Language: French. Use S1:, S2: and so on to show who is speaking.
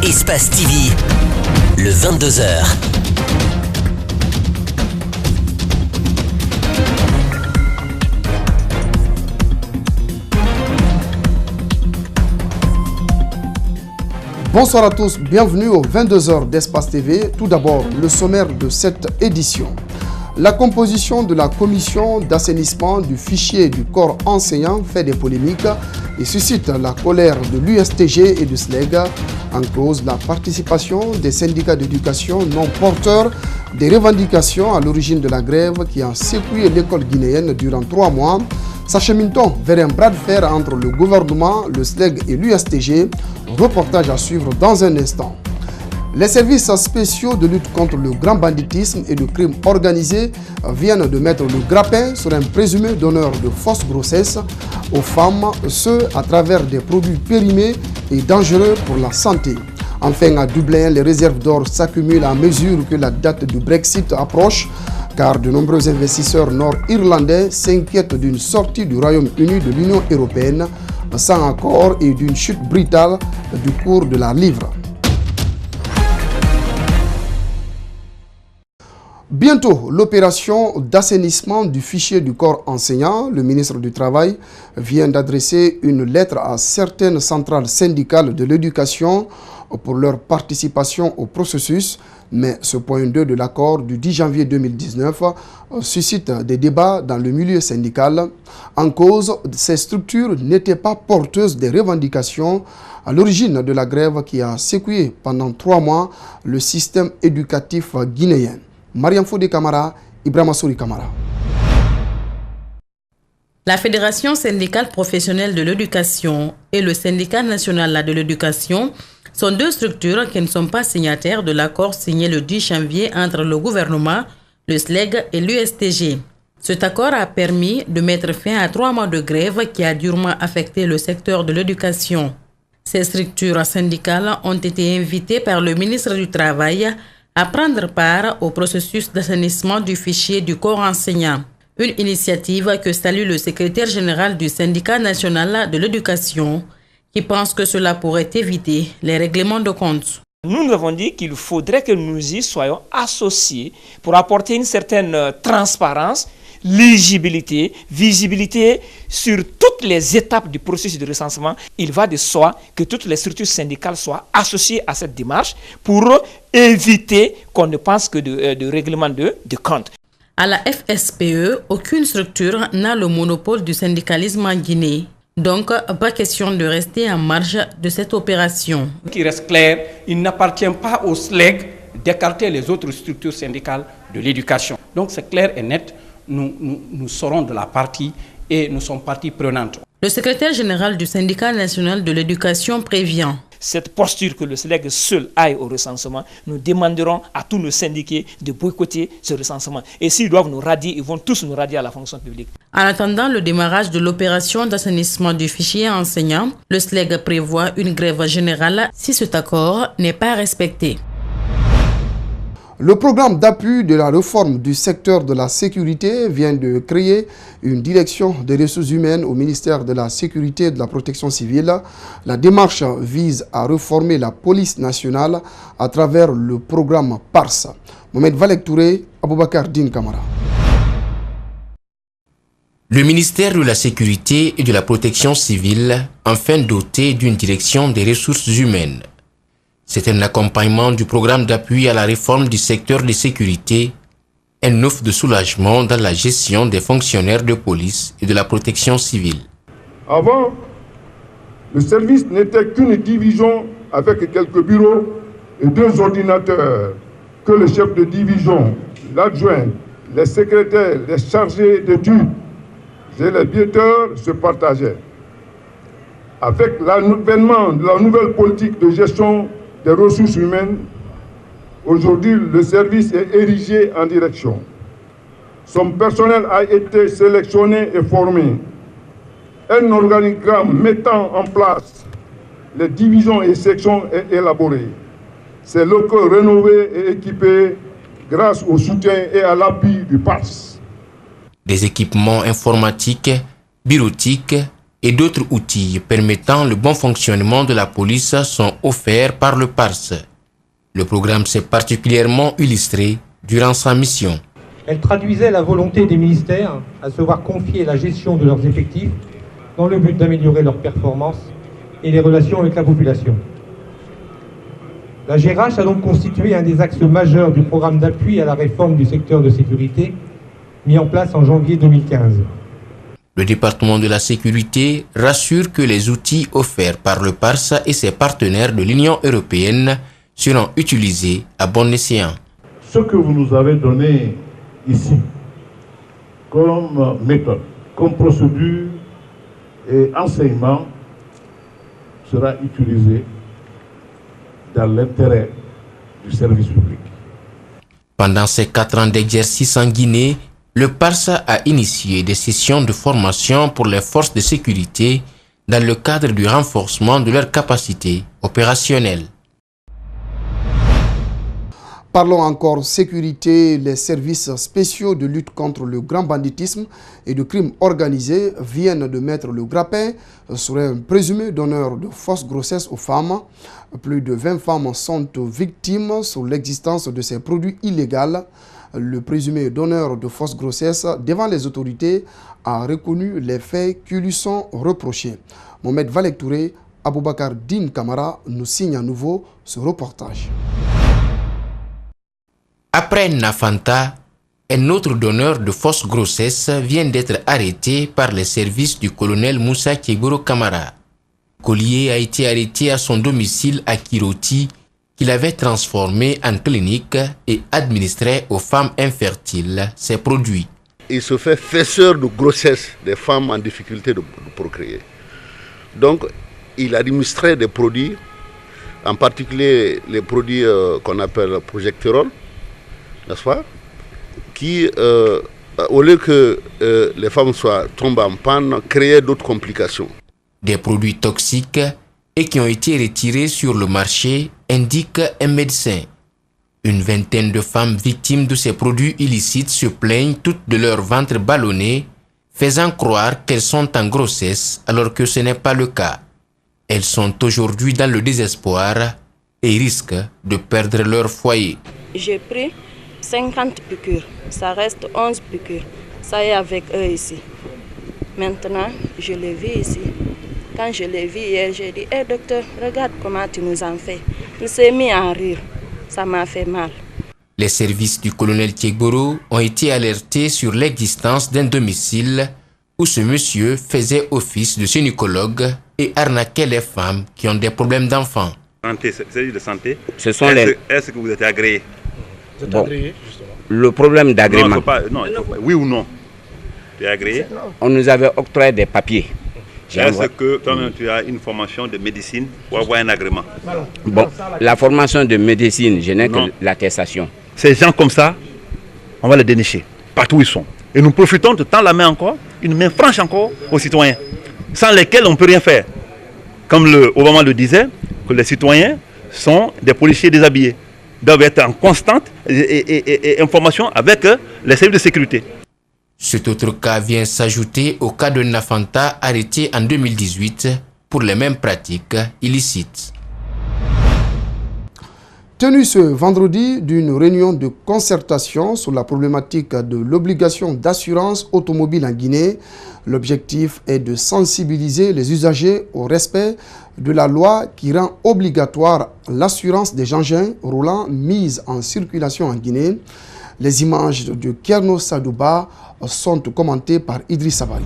S1: Espace TV, le 22h.
S2: Bonsoir à tous, bienvenue aux 22h d'Espace TV. Tout d'abord, le sommaire de cette édition. La composition de la commission d'assainissement du fichier du corps enseignant fait des polémiques et suscite la colère de l'USTG et du SLEG. En cause, la participation des syndicats d'éducation non porteurs des revendications à l'origine de la grève qui a secoué l'école guinéenne durant 3 mois. S'achemine-t-on vers un bras de fer entre le gouvernement, le SLEG et l'USTG? Reportage à suivre dans un instant. Les services spéciaux de lutte contre le grand banditisme et le crime organisé viennent de mettre le grappin sur un présumé donneur de fausses grossesses aux femmes, ce à travers des produits périmés et dangereux pour la santé. Enfin, à Dublin, les réserves d'or s'accumulent à mesure que la date du Brexit approche, car de nombreux investisseurs nord-irlandais s'inquiètent d'une sortie du Royaume-Uni de l'Union européenne sans accord et d'une chute brutale du cours de la livre. Bientôt, l'opération d'assainissement du fichier du corps enseignant. Le ministre du Travail vient d'adresser une lettre à certaines centrales syndicales de l'éducation pour leur participation au processus. Mais ce point 2 de l'accord du 10 janvier 2019 suscite des débats dans le milieu syndical. En cause, ces structures n'étaient pas porteuses des revendications à l'origine de la grève qui a secoué pendant 3 mois le système éducatif guinéen. Mariam Fodé Camara, Ibrahima Souri Camara.
S3: La Fédération syndicale professionnelle de l'éducation et le syndicat national de l'éducation sont 2 structures qui ne sont pas signataires de l'accord signé le 10 janvier entre le gouvernement, le SLEG et l'USTG. Cet accord a permis de mettre fin à 3 mois de grève qui a durement affecté le secteur de l'éducation. Ces structures syndicales ont été invitées par le ministre du Travail à prendre part au processus d'assainissement du fichier du corps enseignant. Une initiative que salue le secrétaire général du syndicat national de l'éducation, qui pense que cela pourrait éviter les règlements de compte.
S4: Nous avons dit qu'il faudrait que nous y soyons associés pour apporter une certaine transparence, lisibilité, visibilité sur toutes les étapes du processus de recensement. Il va de soi que toutes les structures syndicales soient associées à cette démarche pour éviter qu'on ne pense que de règlement de compte.
S3: À la FSPE, aucune structure n'a le monopole du syndicalisme en Guinée. Donc, pas question de rester en marge de cette opération.
S5: Qu'il reste clair, il n'appartient pas au SLEG d'écarter les autres structures syndicales de l'éducation. Donc c'est clair et net, nous serons de la partie et nous sommes partie prenante.
S3: Le secrétaire général du syndicat national de l'éducation prévient.
S4: Cette posture que le SLEG seul aille au recensement, nous demanderons à tous nos syndiqués de boycotter ce recensement. Et s'ils doivent nous radier, ils vont tous nous radier à la fonction publique.
S3: En attendant le démarrage de l'opération d'assainissement du fichier enseignant, le SLEG prévoit une grève générale si cet accord n'est pas respecté.
S2: Le programme d'appui de la réforme du secteur de la sécurité vient de créer une direction des ressources humaines au ministère de la Sécurité et de la Protection civile. La démarche vise à réformer la police nationale à travers le programme PARS. Mohamed Valek Touré, Aboubakar Din Kamara.
S6: Le ministère de la Sécurité et de la Protection civile, enfin doté d'une direction des ressources humaines. C'est un accompagnement du programme d'appui à la réforme du secteur de sécurité, un offre de soulagement dans la gestion des fonctionnaires de police et de la protection civile.
S7: Avant, le service n'était qu'une division avec quelques bureaux et 2 ordinateurs que le chef de division, l'adjoint, les secrétaires, les chargés d'études et les biaiseurs se partageaient. Avec l'avènement de la nouvelle politique de gestion des ressources humaines, aujourd'hui le service est érigé en direction. Son personnel a été sélectionné et formé. Un organigramme mettant en place les divisions et sections est élaboré. Ces locaux rénovés et équipés grâce au soutien et à l'appui du PARS.
S6: Des équipements informatiques, bureautiques, et d'autres outils permettant le bon fonctionnement de la police sont offerts par le PARS. Le programme s'est particulièrement illustré durant sa mission.
S8: Elle traduisait la volonté des ministères à se voir confier la gestion de leurs effectifs dans le but d'améliorer leurs performances et les relations avec la population. La GRH a donc constitué un des axes majeurs du programme d'appui à la réforme du secteur de sécurité mis en place en janvier 2015.
S6: Le département de la sécurité rassure que les outils offerts par le PARS et ses partenaires de l'Union européenne seront utilisés à bon escient.
S7: Ce que vous nous avez donné ici, comme méthode, comme procédure et enseignement, sera utilisé dans l'intérêt du service public.
S6: Pendant ces 4 ans d'exercice en Guinée, le PARS a initié des sessions de formation pour les forces de sécurité dans le cadre du renforcement de leurs capacités opérationnelles.
S2: Parlons encore sécurité. Les services spéciaux de lutte contre le grand banditisme et de crimes organisés viennent de mettre le grappin sur un présumé donneur de fausses grossesses aux femmes. Plus de 20 femmes sont victimes sur l'existence de ces produits illégaux. Le présumé donneur de fausses grossesses devant les autorités a reconnu les faits qui lui sont reprochés. Mohamed Valek Touré, Aboubakar Din Kamara nous signe à nouveau ce reportage.
S6: Après Nafanta, un autre donneur de fausses grossesses vient d'être arrêté par les services du colonel Moussa Keboro Kamara. Collier a été arrêté à son domicile à Kiroti, qu'il avait transformé en clinique et administrait aux femmes infertiles ses produits.
S9: Il se fait faiseur de grossesse des femmes en difficulté de procréer. Donc, il administrait des produits, en particulier les produits qu'on appelle projectérol, n'est-ce pas, qui, au lieu que les femmes tombent en panne, créaient d'autres complications.
S6: Des produits toxiques et qui ont été retirés sur le marché, indique un médecin. Une vingtaine de femmes victimes de ces produits illicites se plaignent toutes de leur ventre ballonné, faisant croire qu'elles sont en grossesse alors que ce n'est pas le cas. Elles sont aujourd'hui dans le désespoir et risquent de perdre leur foyer.
S10: J'ai pris 50 piqûres, ça reste 11 piqûres. Ça est avec eux ici. Maintenant, je les vis ici. Quand je l'ai vu hier, j'ai dit, hey, docteur, regarde comment tu nous en fais. Il s'est mis à rire. Ça m'a fait mal.
S6: Les services du colonel Keboro ont été alertés sur l'existence d'un domicile où ce monsieur faisait office de gynécologue et arnaquait les femmes qui ont des problèmes d'enfants.
S11: C'est de santé.
S12: Est-ce
S11: que vous êtes agréé?
S12: Vous êtes agréé, justement. Le problème d'agrément.
S11: Oui ou non? Tu es agréé?
S12: On nous avait octroyé des papiers.
S11: Est-ce que toi-même tu as une formation de médecine pour avoir un agrément?
S12: Bon, la formation de médecine, je n'ai que l'attestation.
S11: Ces gens comme ça, on va les dénicher partout où ils sont. Et nous profitons de tendre la main encore, une main franche encore aux citoyens, sans lesquels on ne peut rien faire. Comme Obama le disait, que les citoyens sont des policiers déshabillés, doivent être en constante information avec les services de sécurité.
S6: Cet autre cas vient s'ajouter au cas de Nafanta arrêté en 2018 pour les mêmes pratiques illicites.
S2: Tenue ce vendredi d'une réunion de concertation sur la problématique de l'obligation d'assurance automobile en Guinée, l'objectif est de sensibiliser les usagers au respect de la loi qui rend obligatoire l'assurance des engins roulants mis en circulation en Guinée. Les images de Kerno Sadouba sont commentées par Idriss Savary.